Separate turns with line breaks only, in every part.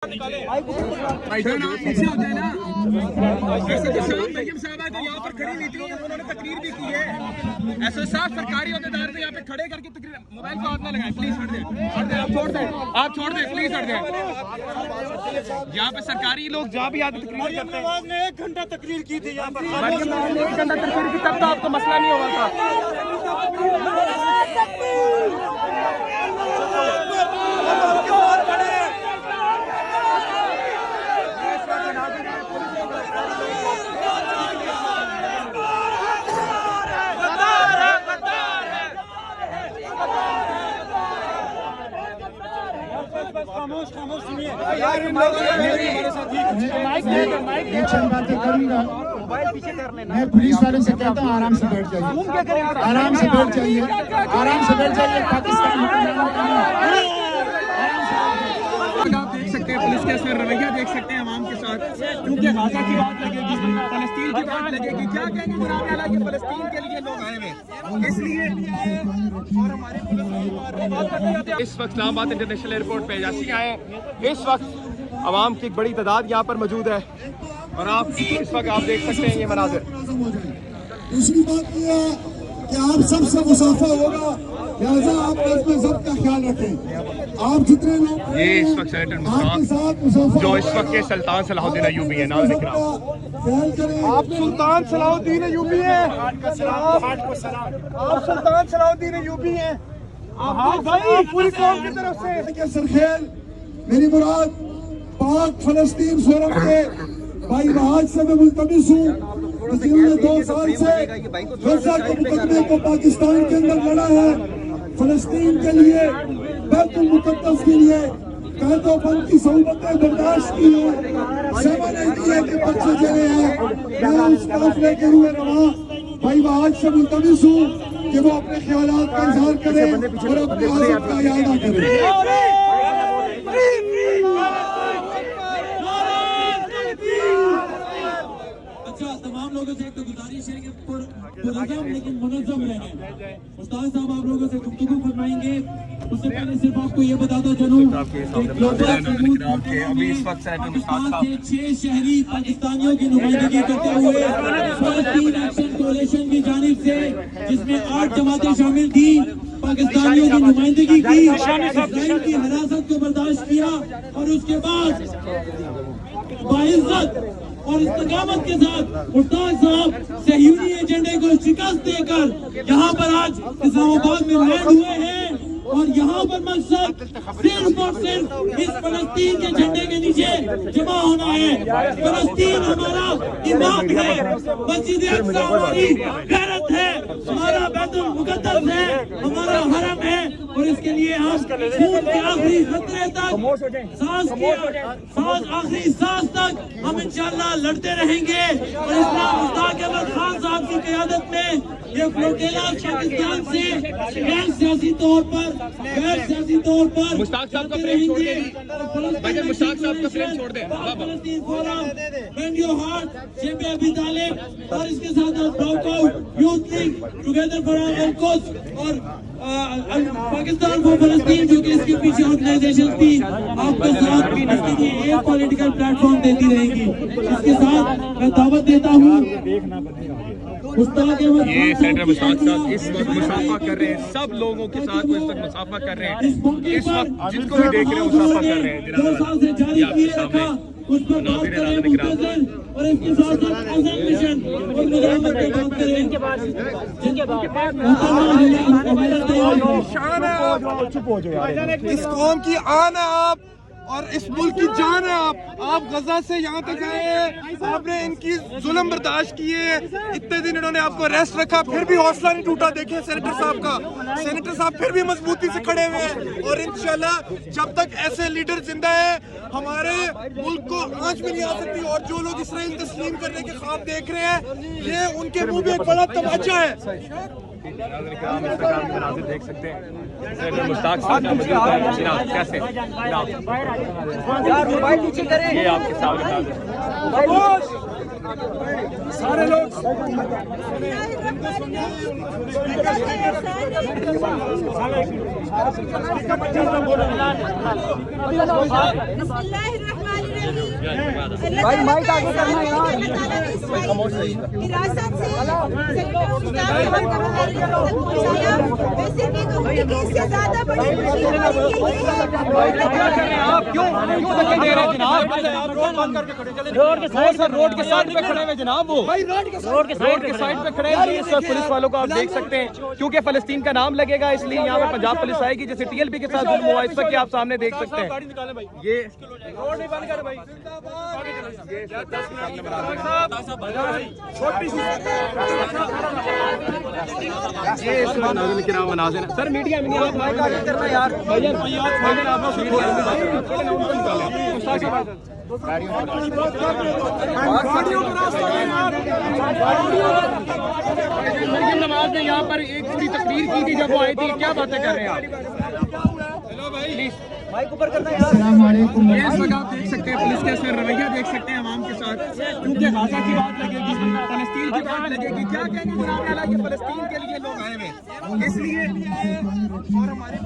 ایسے ہوتا ہے نا، ایسے جو شام بیگم صاحبہ جو یہاں پر کھڑی ہوئی تھی انہوں نے تقریر بھی کی ہے، ایسے صاحب سرکاری عہدیدار سے یہاں پہ کھڑے کر کے تقریر، موبائل کو ہاتھ نہ لگائیں پلیز، ہٹ دیں آپ چھوڑ دیں پلیز، ہٹ دیں یہاں پہ سرکاری لوگ جہاں بھی آتے تقریر کرتے ہیں۔
نواز نے 1 گھنٹہ تقریر کی تھی یہاں پر،
1 گھنٹہ تقریر کی تب تو آپ کو مسئلہ نہیں ہوا تھا۔
خاموش سنیے،
میں پولیس والوں سے کہتا ہوں آرام سے بیٹھ جائیے، آرام سے بیٹھ جائیے، آرام سے بیٹھ جائیے۔ پاکستان
آپ دیکھ سکتے ہیں پولیس کا سر رویہ دیکھ سکتے ہیں عوام کے ساتھ، کیونکہ غزہ کی بات لگے گی، فلسطین کی بات لگے گی، کیا کہیں گے جناب اعلیٰ کہ فلسطین کے لیے لوگ آئے ہوئے، اس لیے اس وقت اسلام آباد انٹرنیشنل ایئرپورٹ پہ جیسے آئے ہیں، اس وقت عوام کی ایک بڑی تعداد یہاں پر موجود ہے اور آپ اس وقت آپ دیکھ سکتے ہیں یہ مناظر۔
دوسری بات یہ ہے کہ آپ سب سے مسافہ ہوگا، لہٰذا آپ اپنے سب کا خیال رکھیں۔ آپ جتنے لوگ
یہ اس وقت سینیٹر مشتاق جو اس وقت کے سلطان صلاح الدین ایوبی ہیں، ناظرین کرام آپ سلطان صلاح الدین ایوبی ہیں، آپ سلطان صلاح الدین ایوبی ہیں، آپ پوری قوم کی طرف سے
سرخیل میری مراد پاک فلسطین فورم کے بھائی بہاج سے میں ملتمس ہوں، جنہوں نے 2 سال سے غزہ کے مقدمے کو پاکستان کے اندر لڑا ہے، فلسطین کے لیے، بیت المقدس کے لیے قید و بند کی صحبتیں برداشت کی ہیں، 788 کے بچے چلے ہیں۔ میں اس قافلے کے روئے رواں بھائی بہاج سے ملتمس ہوں کہ وہ اپنے خیالات کا اظہار کریں اور اپنے عزم کا اعادہ کریں۔
تمام لوگوں سے ایک تو گزارش ہے کہ پرنظم لیکن منظم رہیں۔ استاد صاحب آپ لوگوں سے گفتگو فرمائیں گے، اس سے پہلے صرف آپ کو یہ بتاتا چلوں کہ
ابھی اس وقت سینیٹر مشتاق صاحب
6 شہری پاکستانیوں کی نمائندگی کرتے ہوئے فلسطین ایکشن کولیشن کی جانب سے، جس میں 8 جماعتیں شامل تھی، پاکستانیوں کی نمائندگی کی، اسرائیل کی حراست کو برداشت کیا اور اس کے بعد باعزت اور استقامت کے ساتھ مشتاق صاحب صہیونی ایجنڈے کو شکست دے کر یہاں پر آج اسلام آباد میں لینڈ ہوئے ہیں، اور یہاں پر مقصد صرف اور صرف اس فلسطین کے جھنڈے کے نیچے جمع ہونا ہے۔ فلسطین ہمارا ایمان ہے، مسجد اقصی ہماری غیرت ہے، ہمارا بیت المقدس ہے، ہمارا حرم ہے، اور اس کے لیے ہم خون کے آخری خطرے تک، آخری سانس تک ہم انشاءاللہ لڑتے رہیں گے۔ اور اسلام مشتاق احمد خان صاحب کی قیادت میں یہ فلوٹیلا پاکستان سے غیر سیاسی طور پر
مشتاق صاحب کا فریم چھوڑ دیں، بھائی مشتاق صاحب کا فریم چھوڑ دیں،
Palestine forum, band your heart, جے ابی طالب، اور اس کے ساتھ break out youth league, together for القدس اور پاکستان فار فلسطین جو کہ اس کے پیچھے آرگنائزیشن تھی، آپ کا ساتھ اس کے لیے ایک پولیٹیکل پلیٹ فارم دیتی رہے گی۔ اس کے ساتھ میں دعوت دیتا ہوں
یہ سینیٹر مشتاق صاحب اس وقت مسافہ کر رہے ہیں، سب لوگوں کے ساتھ وہ اس وقت مسافہ کر رہے ہیں، اس وقت جن کو بھی دیکھ رہے ہیں مسافہ کر رہے ہیں۔ جناب یہ آپ کے سامنے ناظرین ناظرین کرام
اور اس کے ساتھ مشن اور مداحمت کی بات کریں،
اس قوم کی آن ہے آپ اور اس ملک کی جان ہے آپ غزہ سے یہاں تک آئے ہیں، آپ نے ان کی ظلم برداشت کیے، اتنے دن انہوں نے آپ کو ریسٹ رکھا، پھر بھی حوصلہ نہیں ٹوٹا۔ دیکھیں سینیٹر صاحب کا، سینیٹر صاحب پھر بھی مضبوطی سے کھڑے ہوئے ہیں، اور انشاءاللہ جب تک ایسے لیڈر زندہ ہیں ہمارے ملک کو آنچ بھی نہیں آ سکتی۔ اور جو لوگ اسرائیل تسلیم کرنے کے خواب دیکھ رہے ہیں، یہ ان کے منہ میں ایک بڑا تماچا ہے۔
ناظرین کرام انسٹاگرام کے مناظر دیکھ سکتے ہیں، سینیٹر مشتاق صاحب موجود ہیں جناب، کیسے جناب یہ آپ کے سامنے مناظر
سارے لوگ
بسم اللہ भाई माइक आगे करना यार। हिरासत से वैसे भी तो इससे ज्यादा बड़ी
आप क्यों धक्के दे रहे हैं जनाब? रोड बंद करके खड़े चले। रोड के साइड पे खड़े हुए जनाब, वो रोड के साइड पे खड़े हैं। इस वक्त पुलिस वालों को आप देख सकते हैं, क्योंकि फलस्तीन का नाम लगेगा इसलिए यहाँ पे पंजाब पुलिस आएगी, जैसे टीएलपी के साथ जुल्म हुआ। इस वक्त आप सामने देख सकते हैं ये रोड नहीं बंद कर भाई। ये इस वक्त नाज़रीन किराम मनाज़िर सर मीडिया में नहीं, आप माइक आगे करना यार। भाईजान आप लोग नवाज ने यहाँ पर एक पूरी तकरीर की थी जब वो आई थी, क्या बातें कर रहे हैं आप? हेलो भाई, माइक ऊपर करना यार। इस वक्त आप देख सकते हैं पुलिस का सर रवैया देख सकते हैं अवाम के साथ, क्योंकि गाजा की बात लगेगी, फलस्तीन की बात लगेगी। क्या कहेंगे जनाब आला कि फलस्तीन के लिए लोग आए हुए, इसलिए और हमारे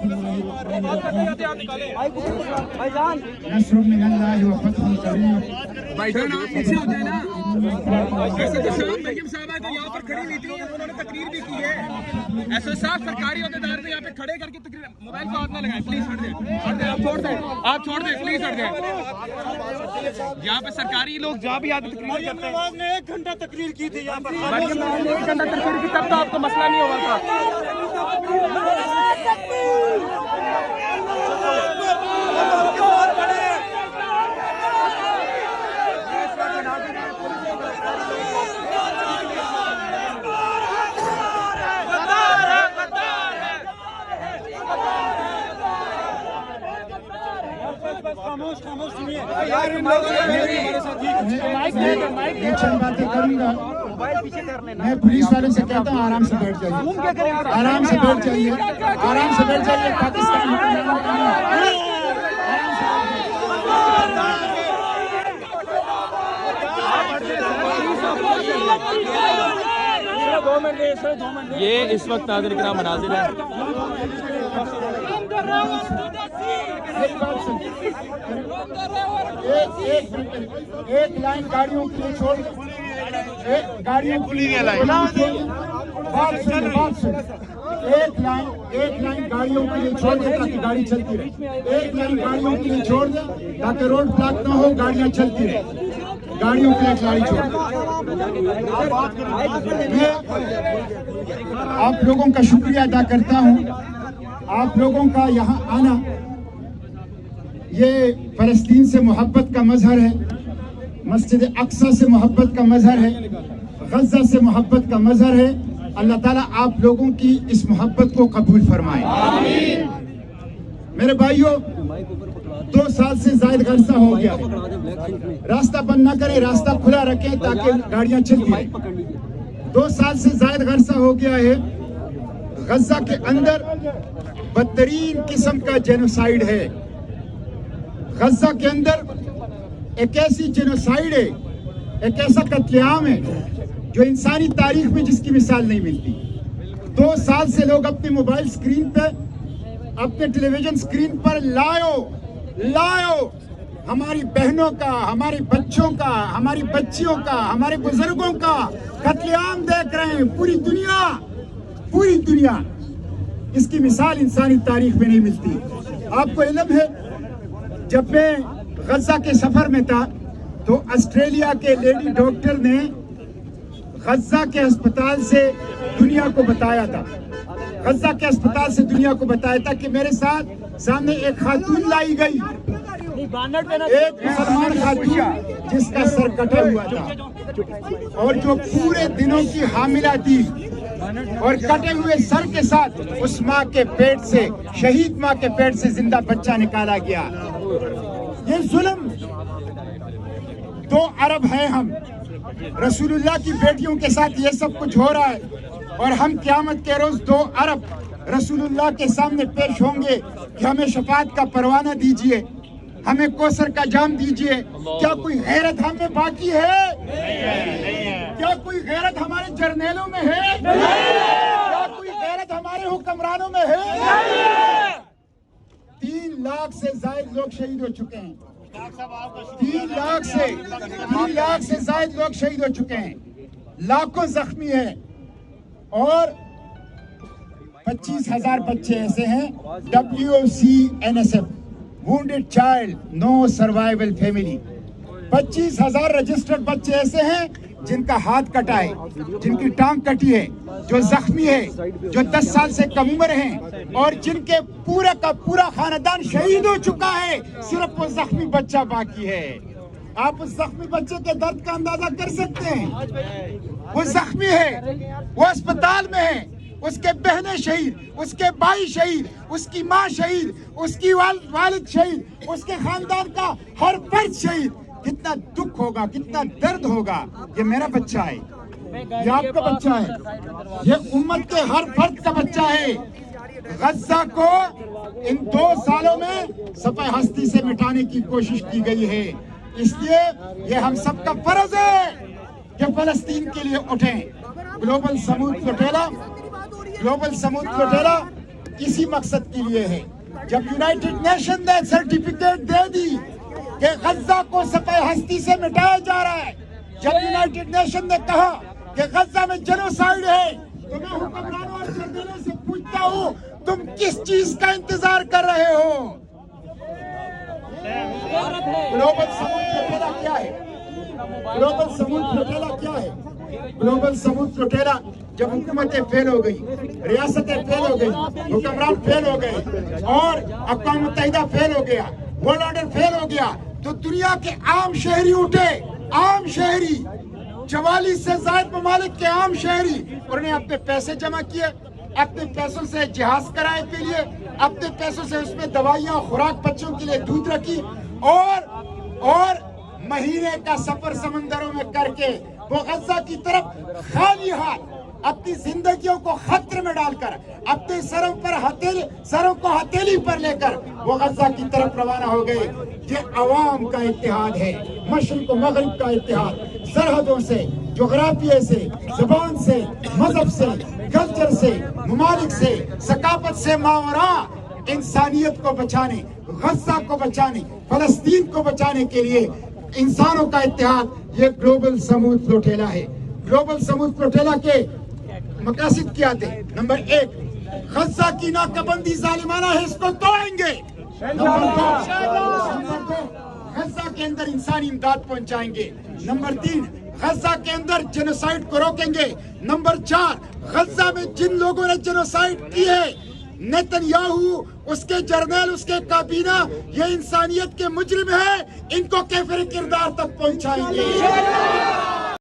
भाईजान आप पीछे हो जाए ना। ऐसे तो शाम बेगम साहबा को यहाँ पर खड़ी हुई थी, उन्होंने तकरीर भी की है। ऐसे साफ सरकारी अहदेदार ने यहाँ पे खड़े करके तकरीर, मोबाइल को हाथ ना लगाए प्लीज, हट दे, आप छोड़ दे प्लीज, हट दे। यहाँ पे सरकारी लोग जहाँ भी आते तकरीर करते हैं। ने 1 घंटा तकरीर की थी यहाँ पर, 1 घंटा तकरीर की, तब तो आपको मसला नहीं हुआ था।
खामोश सुनिए यार, चंद बातें करूंगा। मैं पुलिस वालों से कहता हूँ आराम से बैठ जाइए, आराम से बैठ जाइए, आराम से बैठ जाइए। पाकिस्तान
ये इस वक्त नाज़रीन किराम मनाज़िर है।
एक लाइन गाड़ियों के लिए छोड़, गाड़ियों खुली है लाइन, एक लाइन गाड़ियों के लिए छोड़ दे ताकि गाड़ी चलती रहे। एक लाइन गाड़ियों के लिए छोड़ दे ताकि रोड ब्लॉक ना हो, गाड़ियां चलती रहे। गाड़ियों के लिए गाड़ी छोड़। मैं आप लोगों का शुक्रिया अदा करता हूं, आप लोगों का यहाँ आना ये फलस्तीन से मोहब्बत का मजहर है, मस्जिद अक्सा से मोहब्बत का मजहर है, गज़ा से मोहब्बत का मजहर है। अल्लाह ताला आप लोगों की इस मोहब्बत को कबूल फरमाए। मेरे भाइयों, 2 साल से ज़ायद अरसा हो गया है। रास्ता बंद ना करें, रास्ता खुला रखें ताकि गाड़ियां चलती रहें। 2 साल से ज़ायद अरसा हो गया है। गज़ा के अंदर बदतरीन किस्म का जेनोसाइड है। गज़ा के अंदर एक ऐसी जेनोसाइड है, एक ऐसा कत्लेआम है जो इंसानी तारीख में जिसकी मिसाल नहीं मिलती। 2 साल से लोग अपने मोबाइल स्क्रीन पे, अपने टेलीविजन स्क्रीन पर लायो हमारी बहनों का, हमारे बच्चों का, हमारी बच्चियों का, हमारे बुजुर्गों का कत्लेआम देख रहे हैं। पूरी दुनिया इसकी मिसाल इंसानी तारीख में नहीं मिलती। आपको इल्म है, जब मैं गज़ा के सफर में था तो ऑस्ट्रेलिया के लेडी डॉक्टर ने गज़ा के अस्पताल से दुनिया को बताया था, कि मेरे साथ सामने एक खातून लाई गई, एक मुसलमान खातून जिसका सर कटा हुआ था और जो पूरे दिनों की हामिला थी, और कटे हुए सर के साथ उस माँ के पेट से, शहीद माँ के पेट से जिंदा बच्चा निकाला गया। ये जुल्म 2 अरब हैं हम, रसूलुल्लाह की बेटियों के साथ ये सब कुछ हो रहा है, और हम क़यामत के रोज 2 अरब रसूलुल्लाह के सामने पेश होंगे कि हमें शफाअत का परवाना दीजिए, हमें कौसर का जाम दीजिए। क्या कोई गैरत हम में बाकी है? क्या कोई गैरत हमारे जर्नेलों में है? क्या कोई गैरत हमारे हुक्मरानों में है? 3 लाख से ज्यादा लोग शहीद हो चुके हैं।
3 लाख से ज्यादा लोग शहीद हो चुके हैं, लाखों जख्मी हैं और 25,000 बच्चे ऐसे हैं WCNSF wounded child no survival family। 25,000 registered बच्चे ऐसे हैं जिनका हाथ कटा है, जिनकी टांग कटी है, जो जख्मी है, जो 10 साल से कम उम्र हैं और जिनके पूरा का पूरा खानदान शहीद हो चुका है, सिर्फ वो जख्मी बच्चा बाकी है। आप उस जख्मी बच्चे के दर्द का अंदाजा कर सकते हैं। वो जख्मी है, वो अस्पताल में है, उसके बहनें शहीद, उसके भाई शहीद, उसकी माँ शहीद, उसकी वालिद शहीद, उसके खानदान का हर फर्द शहीद। कितना दुख होगा, कितना दर्द होगा। ये मेरा बच्चा है, ये आपका बच्चा है, ये उम्मत के हर फर्द का बच्चा है। गज्जा को इन 2 सालों में सफ़े हस्ती से मिटाने की कोशिश की गई है। इसलिए ये हम सबका फर्ज है कि फलस्तीन के लिए उठें। ग्लोबल समूह प्रोटेला इसी मकसद के लिए है। जब यूनाइटेड नेशन ने सर्टिफिकेट दे दी कि गज्जा को सफ़े हस्ती से मिटाया जा रहा है, जब यूनाइटेड नेशन ने कहा कि गज्जा में जेनोसाइड है, तो मैं हुक्मरानों और सरदारों से पूछता हूँ, तुम किस चीज का इंतजार कर रहे हो? ग्लोबल समूह प्रोटेला क्या है? ग्लोबल समूह प्रोटेला क्या है? ग्लोबल समूह प्रोटेला जब हुकूमतें फेल हो गई, रियासतें फेल हो गई, हुक्मरान फेल हो गए और अक़वाम मुत्तहिदा फेल हो गया, वर्ल्ड ऑर्डर फेल हो गया, तो दुनिया के आम शहरी उठे, आम शहरी 44 से ज्यादा ममालिक के आम शहरी, उन्होंने अपने पैसे जमा किए, अपने पैसों से जहाज किराए के लिए, अपने पैसों से उसमें दवाइयाँ खुराक बच्चों के लिए दूध रखी और महीने का सफर समंदरों में करके वो गज्जा की तरफ खाली हाथ अपनी जिंदगियों को खतरे में डालकर अपने सरों को हथेली पर लेकर वो गज्जा की तरफ रवाना हो गए। ये अवाम का इत्तेहाद है, मशरिक व मगरिब का इत्तेहाद, सरहदों से, जोग्राफिया से, जुबान से, मजहब से, कल्चर से, ममालिक से, सकाफत से मावरा इंसानियत को बचाने, गज्जा को बचाने, फलस्तीन को बचाने के लिए इंसानों का इत्तेहाद ये ग्लोबल समूह प्रोटेला है। ग्लोबल समूह प्रोटेला के मकासद क्या थे? नंबर 1, गज्जा की नाकाबंदी जालिमाना है, इसको तोड़ेंगे। नंबर 2, गज्जा के अंदर इंसानी इमदाद पहुंचाएंगे। नंबर 3, गज्जा के अंदर जेनोसाइड को रोकेंगे। नंबर 4, गज्जा में जिन लोगों ने जेनोसाइड की है, नेतन्याहू, उसके जर्नल, उसके काबीना, ये इंसानियत के मुजरिम है, इनको कैफिर किरदार तक पहुंचाएंगे।